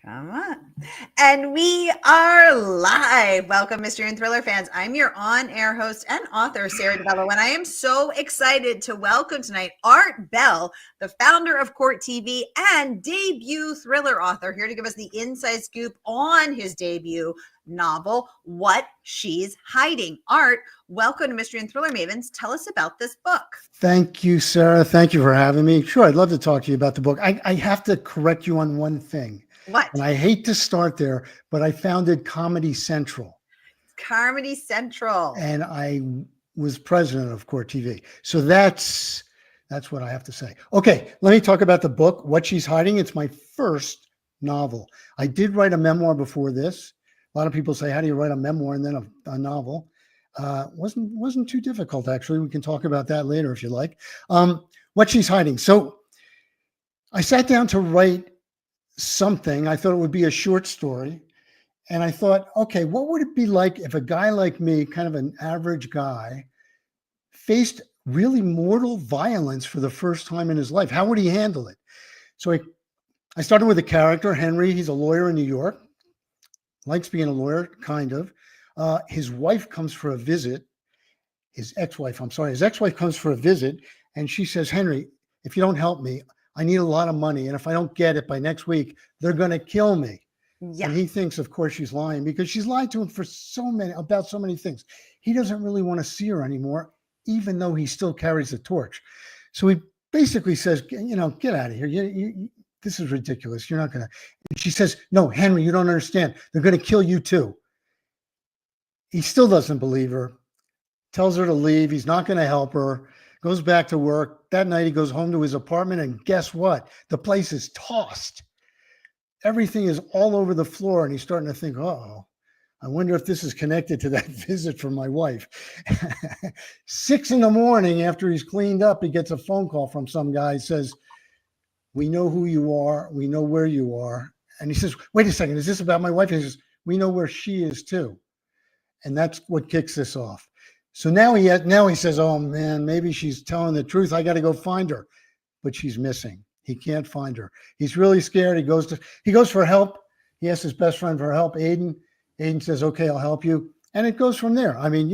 Come on. And we are live. Welcome, mystery and thriller fans. I'm your on-air host and author, Sara DiVello, and I am so excited to welcome tonight Art Bell, the founder of Court TV and debut thriller author, here to give us the inside scoop on his debut novel, What She's Hiding. Art, welcome to Mystery and Thriller Mavens. Tell us about this book. Thank you, Sarah. Thank you for having me. Sure, I'd love to talk to you about the book. I have to correct you on one thing. What? And I hate to start there, but I founded Comedy Central. Comedy Central. And I was president of Court TV. So that's what I have to say. Okay, let me talk about the book, What She's Hiding. It's my first novel. I did write a memoir before this. A lot of people say, how do you write a memoir and then a novel? Wasn't too difficult, actually. We can talk about that later if you like. What She's Hiding. So I sat down to write something. I thought it would be a short story. And I thought, okay, what would it be like if a guy like me, kind of an average guy, faced really mortal violence for the first time in his life? How would he handle it? So I started with a character, Henry. He's a lawyer in New York. Likes being a lawyer, kind of. His wife comes for a visit. His ex-wife comes for a visit. And she says, Henry, if you don't help me, I need a lot of money. And if I don't get it by next week, they're going to kill me. Yeah. And he thinks, of course, she's lying because she's lied to him about so many things. He doesn't really want to see her anymore, even though he still carries the torch. So he basically says, get out of here. This is ridiculous. You're not going to. And she says, no, Henry, you don't understand. They're going to kill you too. He still doesn't believe her, tells her to leave. He's not going to help her, goes back to work. That night he goes home to his apartment and guess what? The place is tossed. Everything is all over the floor and he's starting to think, uh-oh, I wonder if this is connected to that visit from my wife. 6 a.m. after he's cleaned up, he gets a phone call from some guy. He says, we know who you are. We know where you are. And he says, wait a second, is this about my wife? And he says, we know where she is too. And that's what kicks this off. So now he says, oh man, maybe she's telling the truth. I got to go find her, but she's missing. He can't find her. He's really scared. He goes for help. He asks his best friend for help, Aiden. Aiden says, okay, I'll help you. And it goes from there. I mean,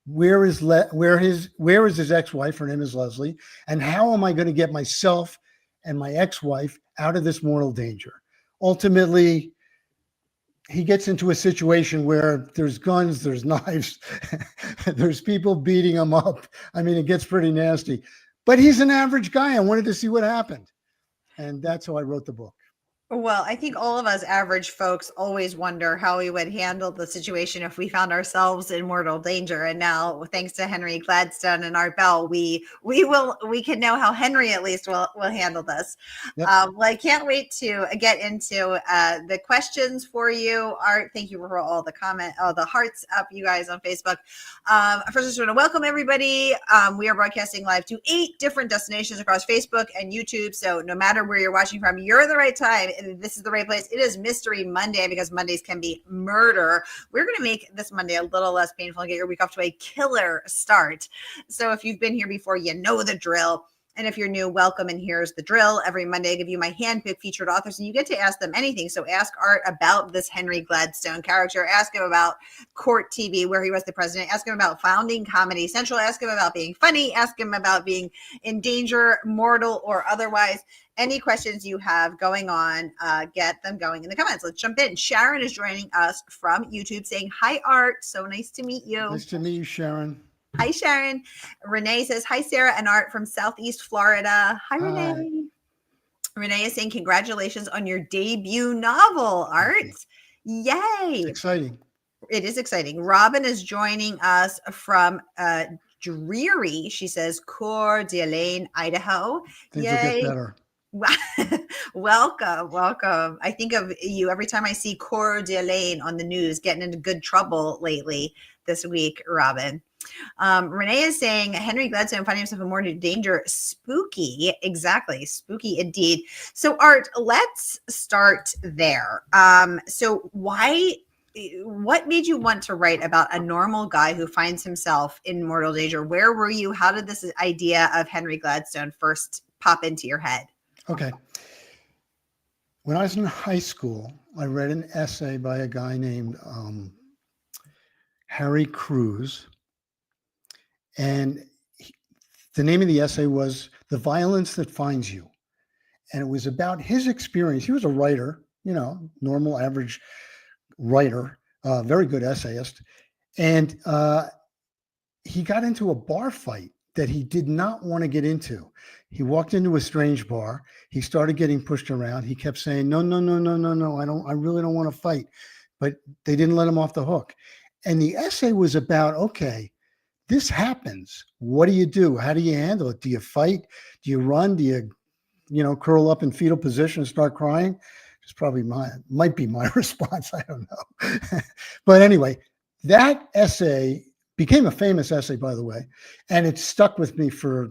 where is his ex-wife? Her name is Leslie. And how am I going to get myself and my ex-wife out of this mortal danger? Ultimately, he gets into a situation where there's guns, there's knives, there's people beating him up. I mean, it gets pretty nasty. But he's an average guy. I wanted to see what happened. And that's how I wrote the book. Well, I think all of us average folks always wonder how we would handle the situation if we found ourselves in mortal danger. And now, thanks to Henry Gladstone and Art Bell, we can know how Henry at least will handle this. Yep. Well, I can't wait to get into the questions for you, Art. Thank you for all the the hearts up, you guys on Facebook. First, I just want to welcome everybody. We are broadcasting live to 8 different destinations across Facebook and YouTube. So no matter where you're watching from, you're in the right time. This is the right place. It is Mystery Monday because Mondays can be murder. We're going to make this Monday a little less painful and get your week off to a killer start. So if you've been here before, you know the drill. And if you're new, welcome. And here's the drill. Every Monday, I give you my handpicked featured authors, and you get to ask them anything. So ask Art about this Henry Gladstone character. Ask him about Court TV, where he was the president. Ask him about founding Comedy Central. Ask him about being funny. Ask him about being in danger, mortal or otherwise. Any questions you have going on, get them going in the comments. Let's jump in. Sharon is joining us from YouTube saying, hi, Art. So nice to meet you. Nice to meet you, Sharon. Hi, Sharon. Renee says, hi, Sarah and Art from Southeast Florida. Hi, Renee. Renee is saying, congratulations on your debut novel, Art. Yay. It's exciting. It is exciting. Robin is joining us from Dreary. She says, Coeur d'Alene, Idaho. Things will get better. Welcome. I think of you every time I see Coeur d'Alene on the news getting into good trouble lately this week, Robin. Renee is saying Henry Gladstone finding himself in more danger. Spooky. Exactly. Spooky indeed. So Art, let's start there. So what made you want to write about a normal guy who finds himself in mortal danger? Where were you? How did this idea of Henry Gladstone first pop into your head? Okay. when I was in high school, I read an essay by a guy named Harry Cruz, and the name of the essay was "The Violence That Finds You," and it was about his experience. He was a writer, normal, average writer, very good essayist, and he got into a bar fight that he did not want to get into. He walked into a strange bar. He started getting pushed around. He kept saying, "No, no, no, no, no, no. I really don't want to fight." But they didn't let him off the hook. And the essay was about, okay, this happens. What do you do? How do you handle it? Do you fight? Do you run? Do you, curl up in fetal position and start crying? It's probably might be my response. I don't know. But anyway, that essay became a famous essay, by the way, and it stuck with me for,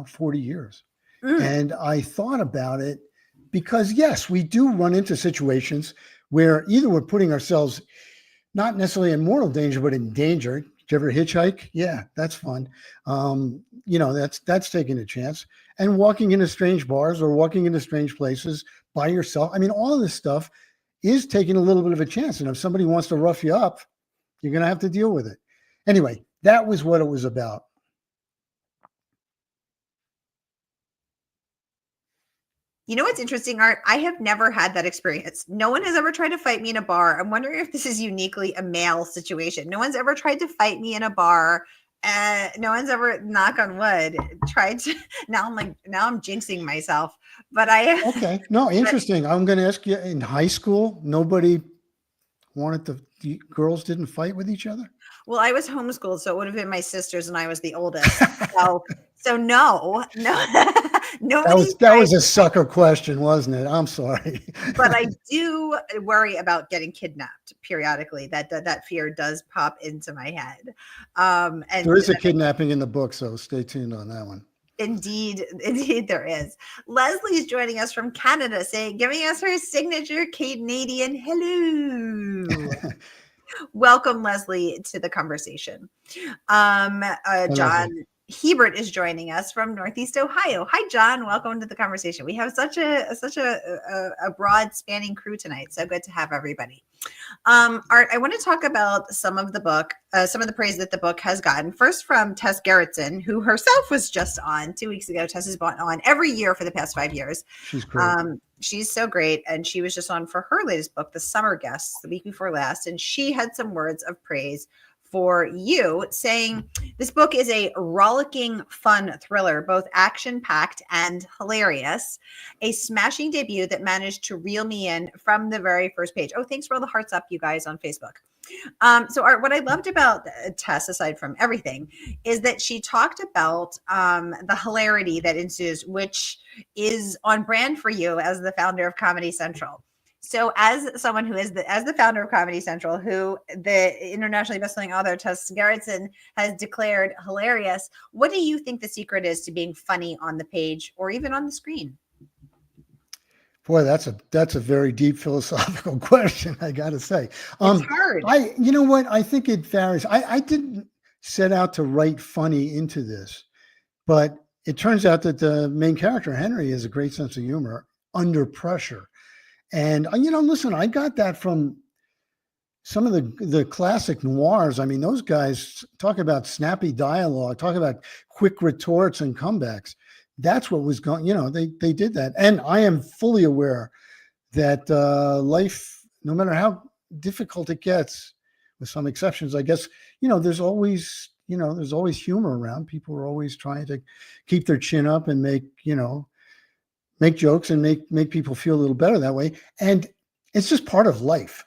40 years. And I thought about it because, yes, we do run into situations where either we're putting ourselves not necessarily in mortal danger, but in danger. Did you ever hitchhike? Yeah, that's fun. That's taking a chance. And walking into strange bars or walking into strange places by yourself. I mean, all of this stuff is taking a little bit of a chance. And if somebody wants to rough you up, you're going to have to deal with it. Anyway, that was what it was about. You know what's interesting, Art? I have never had that experience. No one has ever tried to fight me in a bar. I'm wondering if this is uniquely a male situation. No one's ever tried to fight me in a bar. No one's ever, knock on wood, tried to. Now I'm jinxing myself. But Okay. No, interesting. I'm going to ask you, in high school, nobody the girls didn't fight with each other? Well, I was homeschooled, so it would have been my sisters, and I was the oldest. So no, nobody. That was a sucker question, wasn't it? I'm sorry. But I do worry about getting kidnapped periodically. That fear does pop into my head. And there is a kidnapping in the book, so stay tuned on that one. Indeed there is. Leslie's joining us from Canada, giving us her signature Canadian hello. Welcome, Leslie, to the conversation. John Hebert is joining us from Northeast Ohio. Hi, John. Welcome to the conversation. We have such a broad spanning crew tonight. So good to have everybody. Art, I want to talk about some of the praise that the book has gotten. First, from Tess Gerritsen, who herself was just on 2 weeks ago. Tess has been on every year for the past 5 years. She's great. She's so great. And she was just on for her latest book, The Summer Guests, the week before last. And she had some words of praise for you, saying this book is a rollicking, fun thriller, both action-packed and hilarious, a smashing debut that managed to reel me in from the very first page. Oh, thanks for all the hearts up, you guys, on Facebook. So Art, what I loved about Tess, aside from everything, is that she talked about the hilarity that ensues, which is on brand for you as the founder of Comedy Central. So as someone who is as the founder of Comedy Central, who the internationally bestselling author Tess Gerritsen has declared hilarious, what do you think the secret is to being funny on the page or even on the screen? Boy, that's a very deep philosophical question, I got to say. It's hard. You know what? I think it varies. I didn't set out to write funny into this, but it turns out that the main character, Henry, has a great sense of humor under pressure. And, listen, I got that from some of the classic noirs. I mean, those guys talk about snappy dialogue, talk about quick retorts and comebacks. That's what was going, they did that. And I am fully aware that life, no matter how difficult it gets, with some exceptions, I guess, there's always humor around. People are always trying to keep their chin up and make jokes and make people feel a little better that way. And it's just part of life.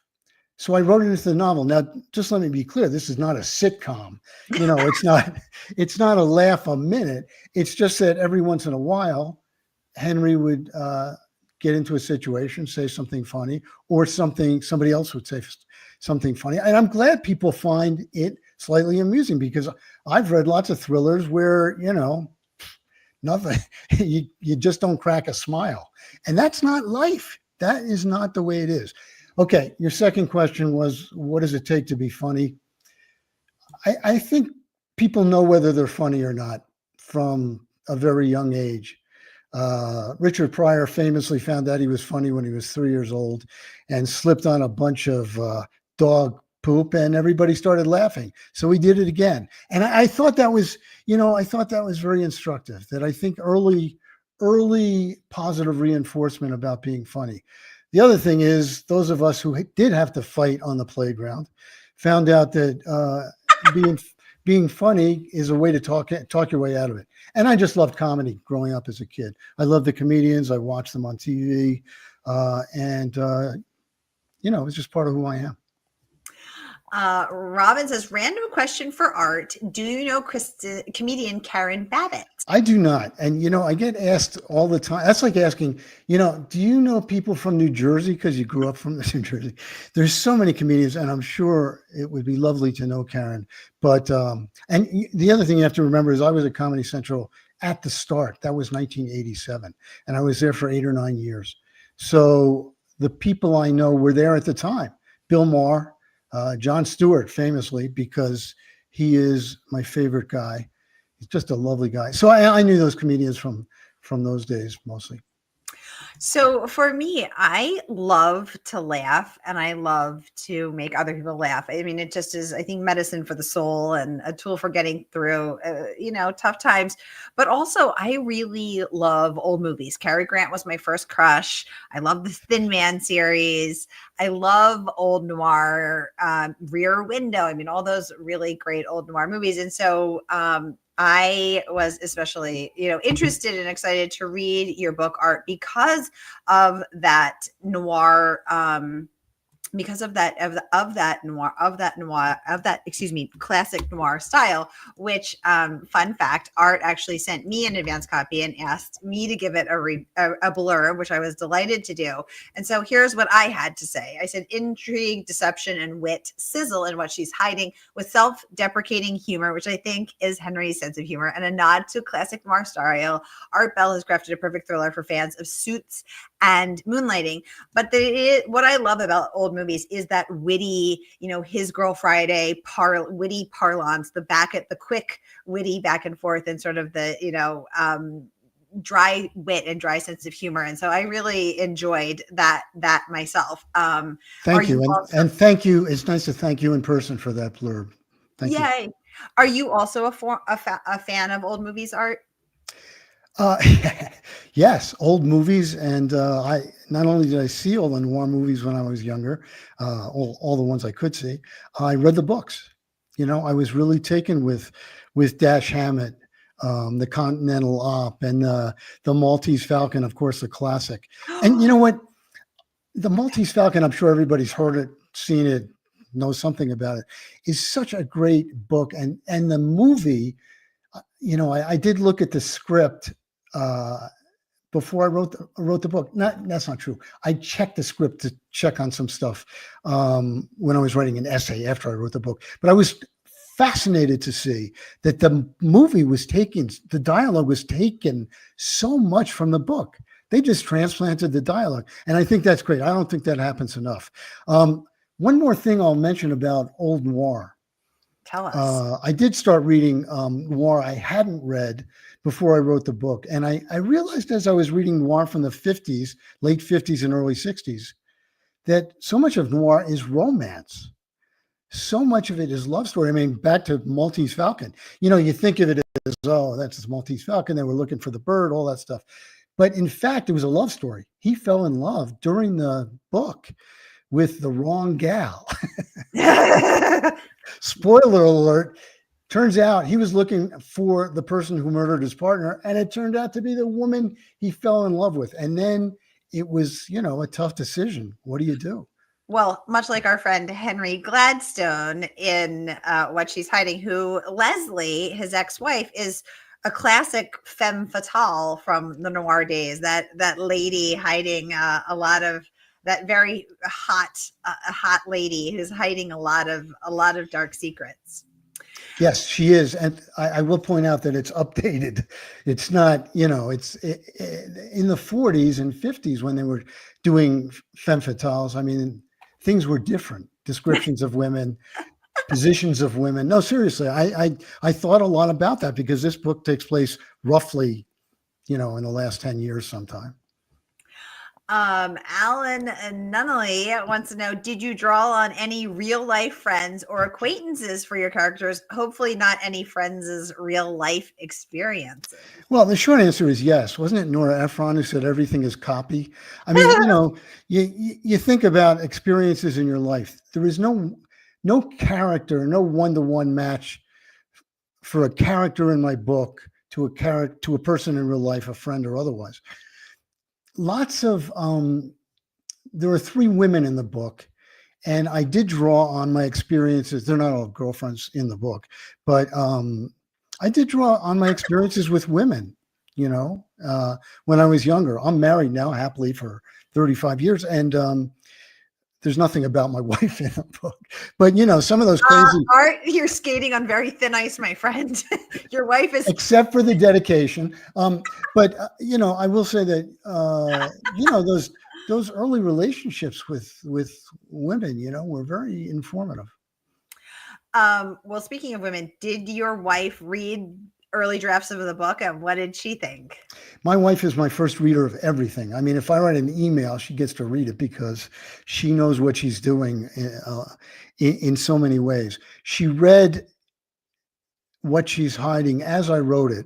So I wrote it into the novel. Now, just let me be clear. This is not a sitcom. It's not a laugh a minute. It's just that every once in a while, Henry would get into a situation, say something funny, or somebody else would say something funny. And I'm glad people find it slightly amusing, because I've read lots of thrillers where, nothing, you just don't crack a smile. And that's not life. That is not the way it is. Okay, your second question was, what does it take to be funny? I think people know whether they're funny or not from a very young age. Richard Pryor famously found out he was funny when he was 3 years old and slipped on a bunch of dog poop, and everybody started laughing. So he did it again. And I thought that was, I thought that was very instructive, that I think early positive reinforcement about being funny. The other thing is, those of us who did have to fight on the playground found out that being funny is a way to talk your way out of it. And I just loved comedy growing up as a kid. I loved the comedians. I watched them on TV. And it was just part of who I am. Robin says, random question for Art. Do you know comedian Karen Babbitt? I do not. And, I get asked all the time. That's like asking, do you know people from New Jersey? Because you grew up from New Jersey. There's so many comedians, and I'm sure it would be lovely to know Karen. But, and the other thing you have to remember is I was at Comedy Central at the start. That was 1987. And I was there for 8 or 9 years. So the people I know were there at the time. Bill Maher, Jon Stewart, famously, because he is my favorite guy. He's just a lovely guy. So I knew those comedians from those days mostly. So for me, I love to laugh and I love to make other people laugh. I mean, it just is, I think, medicine for the soul and a tool for getting through, tough times. But also, I really love old movies. Cary Grant was my first crush. I love the Thin Man series. I love old noir, Rear Window. I mean, all those really great old noir movies. And so, I was especially, interested and excited to read your book, Art, because of that noir, classic noir style, which, fun fact, Art actually sent me an advance copy and asked me to give it a blurb, which I was delighted to do. And so here's what I had to say. I said, intrigue, deception, and wit sizzle in what she's hiding with self-deprecating humor, which I think is Henry's sense of humor, and a nod to classic noir style. Art Bell has crafted a perfect thriller for fans of Suits and Moonlighting. But what I love about old movies is that witty, His Girl Friday, witty parlance, the quick witty back and forth, and sort of the, dry wit and dry sense of humor. And so I really enjoyed that myself. Thank you. And thank you. It's nice to thank you in person for that blurb. Thank you. Are you also a fan of old movies, Art? Yes, old movies. And I not only did I see all the noir movies when I was younger, all the ones I could see, I read the books. I was really taken with Dash Hammett, the Continental Op, and the Maltese Falcon, of course, the classic. And you know what? The Maltese Falcon, I'm sure everybody's heard it, seen it, knows something about it, is such a great book. And the movie, I did look at the script before I wrote the book. That's not true. I checked the script to check on some stuff when I was writing an essay after I wrote the book. But I was fascinated to see that the dialogue was taken so much from the book. They just transplanted the dialogue. And I think that's great. I don't think that happens enough. One more thing I'll mention about old noir. Tell us. I did start reading noir I hadn't read before I wrote the book. And I realized as I was reading noir from the 50s, late 50s and early 60s, that so much of noir is romance. So much of it is love story. I mean, back to Maltese Falcon. You think of it as, oh, that's this Maltese Falcon. They were looking for the bird, all that stuff. But in fact, it was a love story. He fell in love during the book with the wrong gal. Spoiler alert. Turns out he was looking for the person who murdered his partner, and it turned out to be the woman he fell in love with. And then it was, a tough decision. What do you do? Well, much like our friend Henry Gladstone in What She's Hiding, who Leslie, his ex-wife, is a classic femme fatale from the noir days. That lady hiding a lot of, that very hot lady who's hiding a lot of dark secrets. Yes, she is. And I will point out that it's updated. It's not, it's in the 40s and 50s when they were doing femme fatales. I mean, things were different. Descriptions of women, positions of women. No, seriously, I thought a lot about that because this book takes place roughly in the last 10 years sometime. Alan Nunnally wants to know, did you draw on any real life friends or acquaintances for your characters? Hopefully not any friends' real life experiences. Well, the short answer is yes. Wasn't it Nora Ephron who said everything is copy? I mean, you think about experiences in your life. There is no character, no one-to-one match for a character in my book to a person in real life, a friend or otherwise. Lots of there are 3 women in the book, and I did draw on my experiences. They're not all girlfriends in the book, but I did draw on my experiences with women, when I was younger. I'm married now, happily, for 35 years. And there's nothing about my wife in the book. But, some of those crazy... Art, you're skating on very thin ice, my friend. Your wife is... Except for the dedication. But, I will say that, those early relationships with women, were very informative. Well, speaking of women, did your wife read early drafts of the book, and what did she think? My wife is my first reader of everything. I mean, if I write an email, she gets to read it because she knows what she's doing in so many ways. She read What She's Hiding as I wrote it.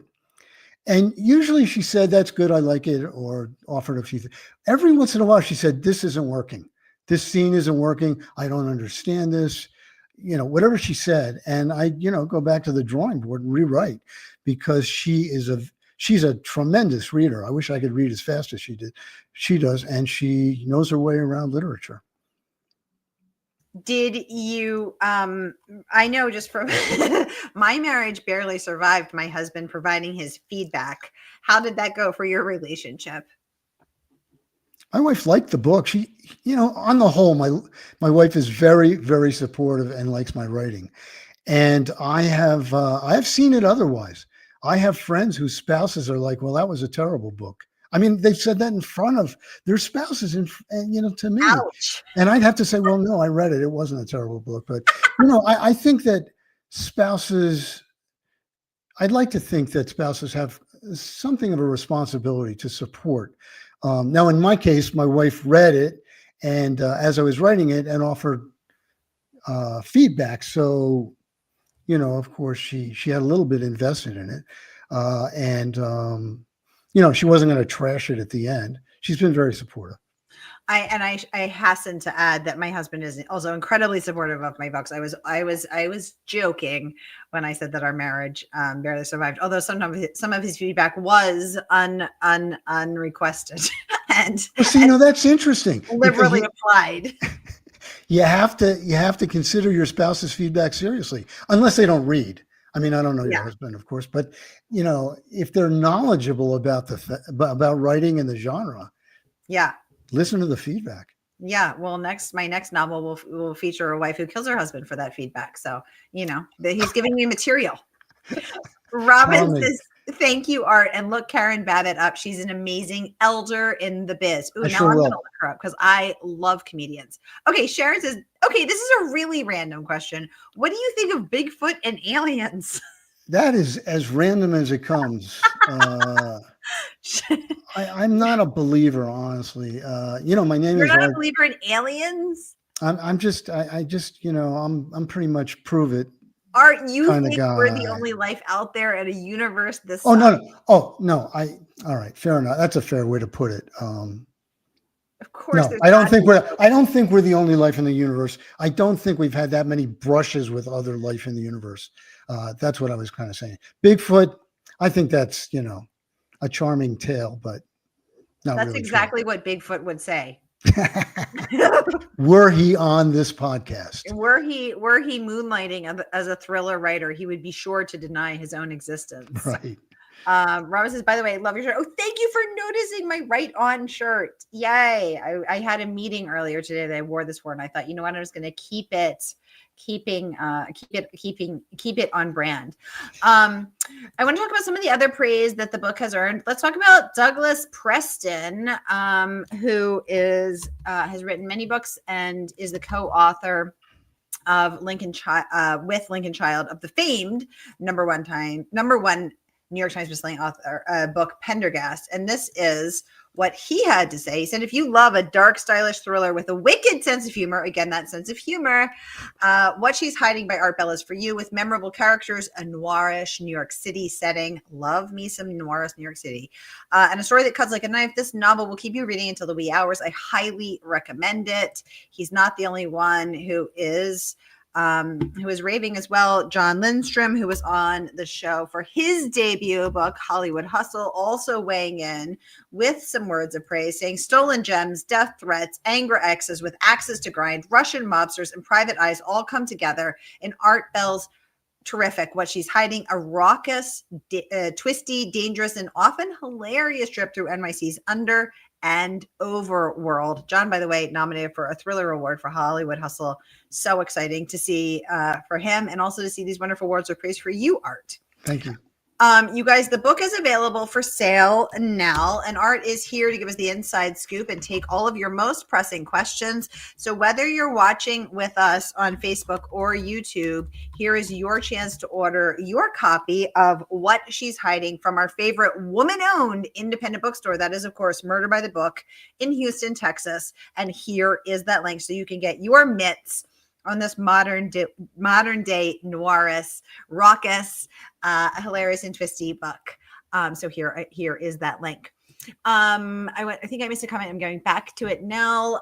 And usually she said, that's good, I like it, or offered a few things. Every once in a while, she said, this isn't working. This scene isn't working. I don't understand this. Whatever she said. And I, go back to the drawing board and rewrite, because she's a tremendous reader. I wish I could read as fast as she does. And she knows her way around literature. Did you, I know just from my marriage barely survived my husband providing his feedback. How did that go for your relationship? My wife liked the book. She, on the whole, my wife is very, very supportive and likes my writing. And I have seen it otherwise. I have friends whose spouses are like, well, that was a terrible book. I mean, they've said that in front of their spouses and to me. Ouch. And I'd have to say, well, no, I read it. It wasn't a terrible book. But, I think that I'd like to think that spouses have something of a responsibility to support. Now, in my case, my wife read it, and as I was writing it, and offered feedback. So, of course, she had a little bit invested in it, and she wasn't going to trash it at the end. She's been very supportive. I hasten to add that my husband is also incredibly supportive of my books. I was joking when I said that our marriage barely survived, although sometimes some of his feedback was unrequested and that's interesting. Liberally applied. You have to consider your spouse's feedback seriously, unless they don't read. I mean, I don't know your husband, of course, but if they're knowledgeable about about writing and the genre, listen to the feedback. Yeah. Well, my next novel will feature a wife who kills her husband for that feedback. So, he's giving me material. Robin says, thank you, Art. And look Karen Babbitt up. She's an amazing elder in the biz. Ooh, now I'm going to look her up because I love comedians. Okay. Sharon says, okay, this is a really random question. What do you think of Bigfoot and aliens? That is as random as it comes. I'm not a believer, honestly. My name You're is not Art. a believer in aliens? I'm just, I'm pretty much prove it. Art, you think we're the only life out there in a universe this size? No. Oh, no. All right. Fair enough. That's a fair way to put it. Of course. No, I don't think we're the only life in the universe. I don't think we've had that many brushes with other life in the universe. That's what I was kind of saying. Bigfoot, I think that's, a charming tale, but not that's really exactly what Bigfoot would say. Were he on this podcast? Were he moonlighting as a thriller writer, he would be sure to deny his own existence. Right. Robin says, by the way, I love your shirt. Oh, thank you for noticing my right on shirt. Yay. I had a meeting earlier today that I wore this for, and I thought, you know what, I was going to keep it on brand. I want to talk about some of the other praise that the book has earned. Let's talk about Douglas Preston, who has written many books and is the co-author of with Lincoln Child of the famed number one New York Times bestselling author book Pendergast. And this is what he had to say. He said, if you love a dark, stylish thriller with a wicked sense of humor, again, that sense of humor, What She's Hiding by Art Bell is for you, with memorable characters, a noirish New York City setting. Love me some noirish New York City. And a story that cuts like a knife. This novel will keep you reading until the wee hours. I highly recommend it. He's not the only one who is raving as well. John Lindstrom, who was on the show for his debut book, Hollywood Hustle, also weighing in with some words of praise, saying stolen gems, death threats, anger exes with axes to grind, Russian mobsters, and private eyes all come together in Art Bell's terrific What She's Hiding, a raucous, twisty, dangerous, and often hilarious trip through NYC's under and overworld. John, by the way, nominated for a Thriller Award for Hollywood Hustle. So exciting to see for him, and also to see these wonderful words of praise for you, Art. Thank you. You guys, the book is available for sale now, and Art is here to give us the inside scoop and take all of your most pressing questions. So whether you're watching with us on Facebook or YouTube, here is your chance to order your copy of What She's Hiding from our favorite woman-owned independent bookstore. That is, of course, Murder by the Book in Houston, Texas. And here is that link so you can get your mitts on this modern day noirish, raucous, hilarious and twisty book. So here is that link. I think I missed a comment. I'm going back to it now.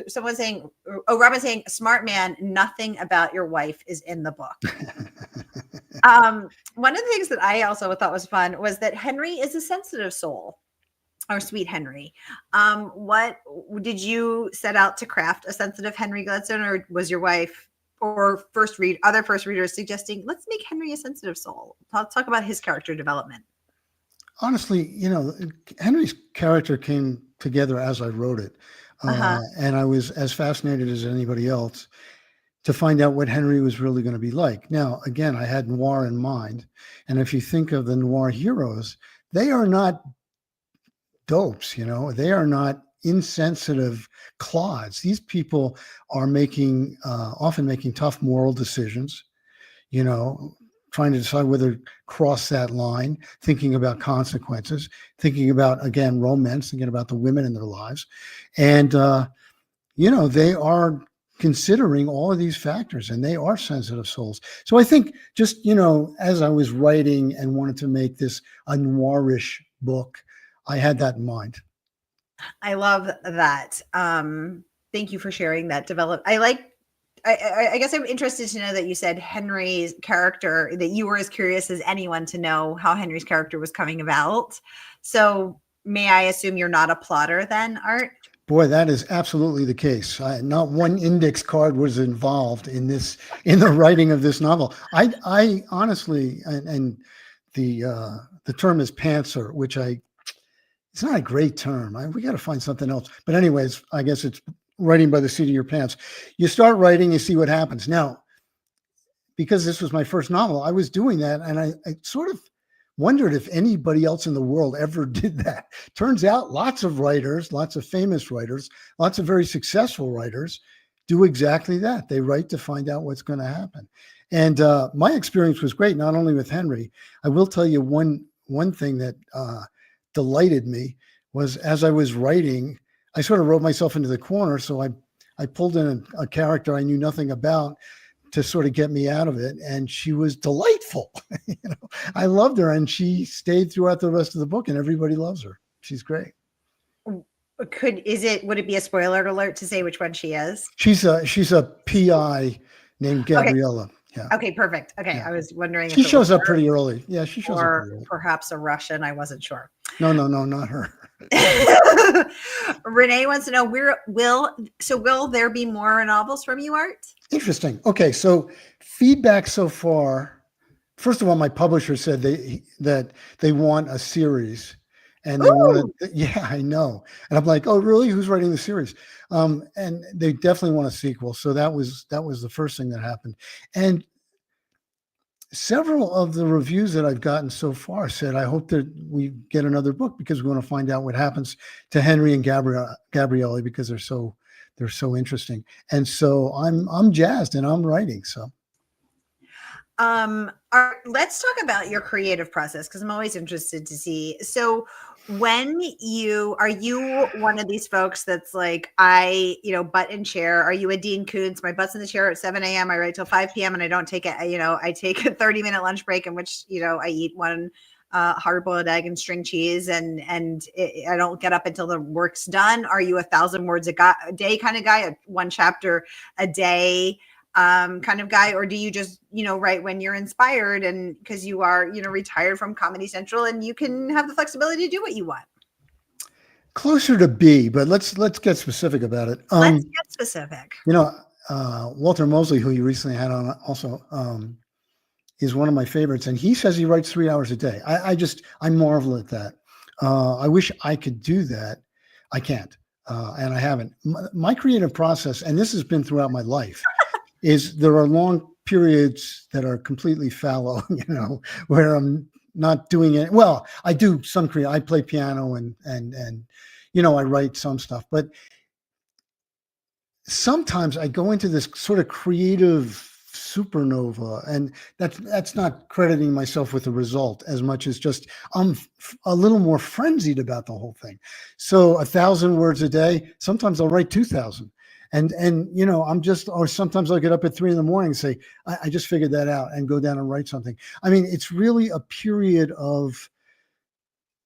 Someone saying, Robin's saying, smart man, nothing about your wife is in the book. One of the things that I also thought was fun was that Henry is a sensitive soul. Our sweet Henry. What did you set out to craft a sensitive Henry Gladstone, or was your wife or other first readers suggesting, let's make Henry a sensitive soul? Talk about his character development. Honestly, Henry's character came together as I wrote it. And I was as fascinated as anybody else to find out what Henry was really going to be like. Now, again, I had noir in mind. And if you think of the noir heroes, they are not dopes, they are not insensitive clods. These people are often making tough moral decisions, trying to decide whether to cross that line, thinking about consequences, thinking about, again, romance, thinking about the women in their lives. And, they are considering all of these factors, and they are sensitive souls. So I think just, as I was writing and wanted to make this a noirish book, I had that in mind. I love that. Thank you for sharing that. I guess I'm interested to know that you said Henry's character, that you were as curious as anyone to know how Henry's character was coming about. So may I assume you're not a plotter then, Art? Boy, that is absolutely the case. Not one index card was involved in the writing of this novel. I honestly, and the term is pantser, which it's not a great term. We got to find something else. But anyways, I guess it's writing by the seat of your pants. You start writing, you see what happens. Now, because this was my first novel, I was doing that. And I sort of wondered if anybody else in the world ever did that. Turns out lots of writers, lots of famous writers, lots of very successful writers do exactly that. They write to find out what's going to happen. And my experience was great, not only with Henry. I will tell you one thing that delighted me was, as I was writing, I sort of wrote myself into the corner. So I pulled in a character I knew nothing about to sort of get me out of it. And she was delightful. I loved her, and she stayed throughout the rest of the book, and everybody loves her. She's great. Would it be a spoiler alert to say which one she is? She's a PI named Gabriella. Okay. Yeah. Okay, perfect. Okay. Yeah. I was wondering if she shows up pretty early. Yeah, she shows up pretty early. Perhaps a Russian. I wasn't sure. No, not her. Renee wants to know, will there be more novels from you, Art? Interesting. Okay, so feedback so far. First of all, my publisher said that they want a series, and they wanted. Yeah, I know. And I'm like, oh, really? Who's writing the series? And they definitely want a sequel. So that was the first thing that happened. And several of the reviews that I've gotten so far said, I hope that we get another book, because we want to find out what happens to Henry and Gabrielle, because they're so interesting. And so I'm jazzed, and I'm writing. So Let's talk about your creative process because I'm always interested to see. So, are you one of these folks that's like, butt in chair? Are you a Dean Koontz? My butt's in the chair at 7 a.m. I write till 5 p.m. and I don't take it. I take a 30-minute lunch break in which, I eat one hard-boiled egg and string cheese, and I don't get up until the work's done. Are you 1,000 words a day kind of guy, one chapter a day kind of guy, or do you just write when you're inspired, and because you are retired from Comedy Central and you can have the flexibility to do what you want? Closer to B, but let's get specific about it. Let's get specific. Walter Mosley, who you recently had on also, is one of my favorites, and he says he writes 3 hours a day. I marvel at that. I wish I could do that. I can't, and I haven't. My creative process, and this has been throughout my life, is there are long periods that are completely fallow, where I'm not doing it. Well, I do some I play piano and I write some stuff, but sometimes I go into this sort of creative supernova, and that's not crediting myself with the result as much as just I'm a little more frenzied about the whole thing. So 1,000 words a day, sometimes I'll write 2,000. And or sometimes I'll get up at 3 a.m. and say, I just figured that out, and go down and write something. I mean, it's really a period of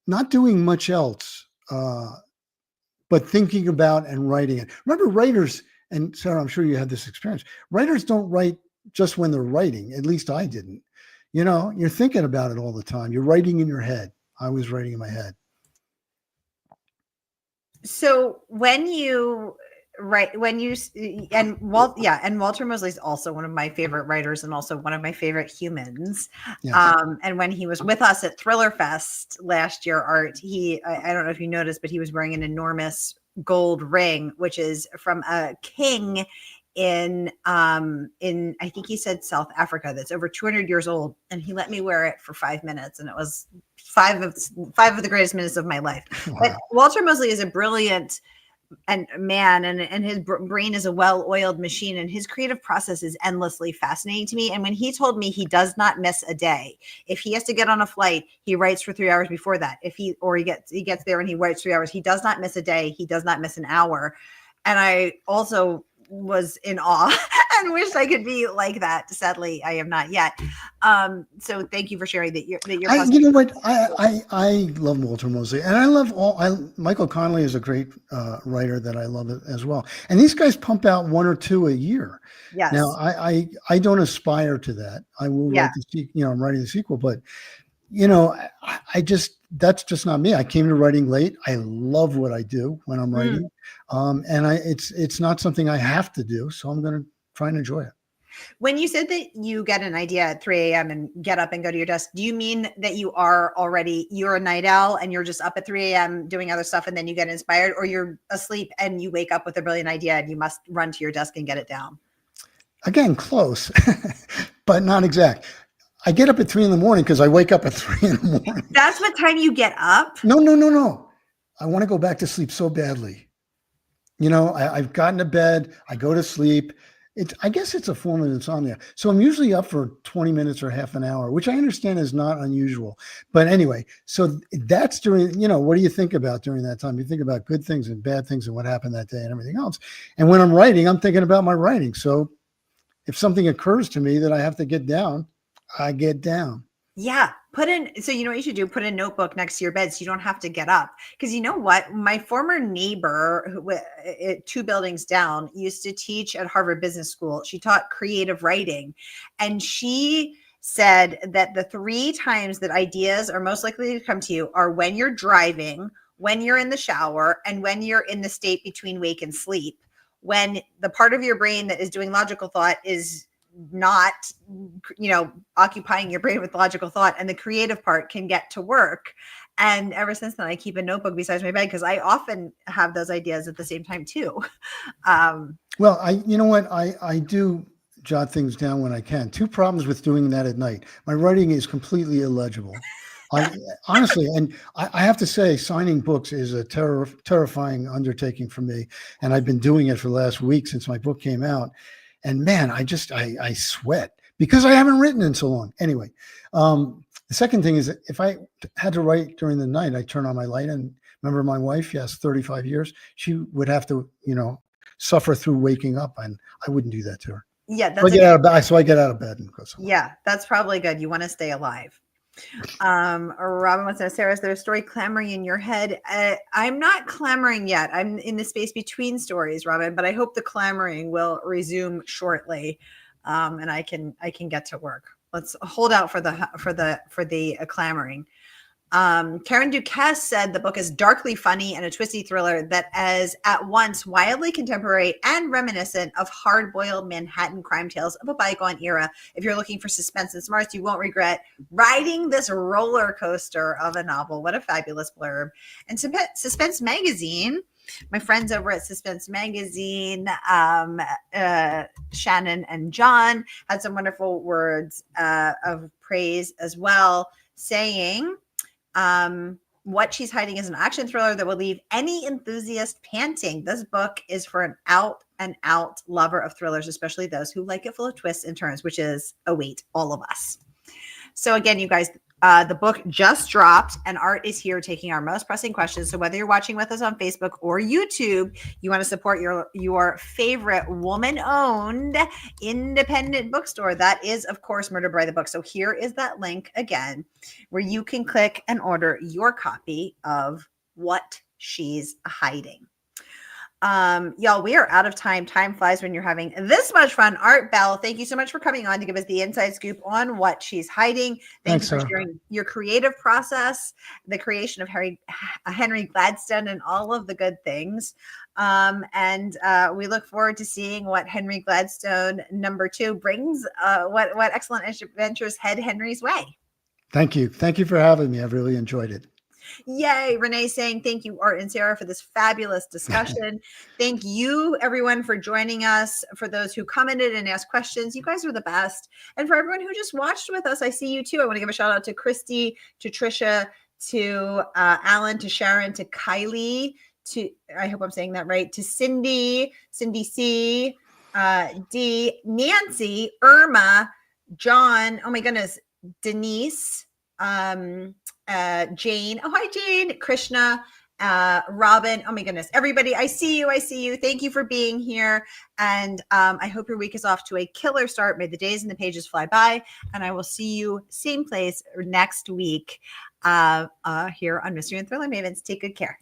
not doing much else, but thinking about and writing it. Remember, writers, and Sarah, I'm sure you had this experience, writers don't write just when they're writing. At least I didn't. You're thinking about it all the time. You're writing in your head. I was writing in my head. So when you and Walter Mosley is also one of my favorite writers and also one of my favorite humans. Yes. And when he was with us at Thriller Fest last year, Art, I don't know if you noticed, but he was wearing an enormous gold ring, which is from a king in I think he said South Africa, that's over 200 years old, and he let me wear it for 5 minutes, and it was five of the greatest minutes of my life. Wow. But Walter Mosley is a brilliant man, and his brain is a well-oiled machine, and his creative process is endlessly fascinating to me. And when he told me he does not miss a day, if he has to get on a flight, he writes for 3 hours before that. He gets there and he writes 3 hours. He does not miss a day. He does not miss an hour. And I also was in awe and wished I could be like that. Sadly, I am not yet. So thank you for sharing that. You know what? I love Walter Mosley, and I love Michael Connelly is a great writer that I love as well. And these guys pump out 1 or 2 a year. Yes. Now I don't aspire to that. I will write I'm writing the sequel, but that's just not me. I came to writing late. I love what I do when I'm writing. And it's not something I have to do. So I'm going to try and enjoy it. When you said that you get an idea at 3 a.m. and get up and go to your desk, do you mean that you're a night owl and you're just up at 3 a.m. doing other stuff and then you get inspired, or you're asleep and you wake up with a brilliant idea and you must run to your desk and get it down? Again, close, but not exact. I get up at 3 a.m. because I wake up at 3 a.m. That's what time you get up? No. I want to go back to sleep so badly. I've gotten to bed. I go to sleep. I guess it's a form of insomnia. So I'm usually up for 20 minutes or half an hour, which I understand is not unusual. But anyway, so that's during, what do you think about during that time? You think about good things and bad things and what happened that day and everything else. And when I'm writing, I'm thinking about my writing. So if something occurs to me that I have to get down, I get down. Yeah. So you know what you should do? Put a notebook next to your bed so you don't have to get up. Because you know what? My former neighbor, 2 buildings down, used to teach at Harvard Business School. She taught creative writing. And she said that the 3 times that ideas are most likely to come to you are when you're driving, when you're in the shower, and when you're in the state between wake and sleep. When the part of your brain that is doing logical thought is not, occupying your brain with logical thought, and the creative part can get to work. And ever since then, I keep a notebook beside my bed because I often have those ideas at the same time too. Well, I do jot things down when I can. 2 problems with doing that at night. My writing is completely illegible. Honestly, and I have to say, signing books is a terrifying undertaking for me. And I've been doing it for the last week since my book came out. And man, I sweat because I haven't written in so long. Anyway, the second thing is that if I had to write during the night, I turn on my light, and remember my wife, yes, 35 years, she would have to, suffer through waking up, and I wouldn't do that to her. Yeah, So I get out of bed. So I get out of bed and go somewhere. yeah, that's probably good. You want to stay alive. Robin wants to know, Sarah, is there a story clamoring in your head? I'm not clamoring yet. I'm in the space between stories, Robin, but I hope the clamoring will resume shortly, and I can get to work. Let's hold out for the clamoring. Karen Duquesne said the book is darkly funny and a twisty thriller that is at once wildly contemporary and reminiscent of hard-boiled Manhattan crime tales of a bygone era. If you're looking for suspense and smarts, you won't regret riding this roller coaster of a novel. What a fabulous blurb. And Suspense Magazine, my friends over at Suspense Magazine, Shannon and John, had some wonderful words of praise as well, saying, What She's Hiding is an action thriller that will leave any enthusiast panting. This book is for an out and out lover of thrillers, especially those who like it full of twists and turns, which is, all of us. So again, you guys, the book just dropped and Art is here taking our most pressing questions. So whether you're watching with us on Facebook or YouTube, you want to support your favorite woman-owned independent bookstore. That is, of course, Murder by the Book. So here is that link again, where you can click and order your copy of What She's Hiding. Y'all, we are out of time. Time flies when you're having this much fun. Art Bell, thank you so much for coming on to give us the inside scoop on What She's Hiding. Thanks for sharing your creative process, the creation of Henry Gladstone, and all of the good things. And we look forward to seeing what Henry Gladstone #2 brings, what excellent adventures head Henry's way. Thank you. Thank you for having me. I've really enjoyed it. Yay. Renee saying thank you, Art and Sarah, for this fabulous discussion. Thank you, everyone, for joining us. For those who commented and asked questions, you guys are the best. And for everyone who just watched with us, I see you too. I want to give a shout out to Christy, to Trisha, to Alan, to Sharon, to Kylie, to, I hope I'm saying that right, to Cindy C, D, Nancy, Irma, John, oh my goodness, Denise, Jane, oh hi Jane, Krishna, Robin, oh my goodness, everybody, I see you. Thank you for being here, and I hope your week is off to a killer start. May the days and the pages fly by, and I will see you same place next week here on Mystery and Thriller Mavens. Take good care.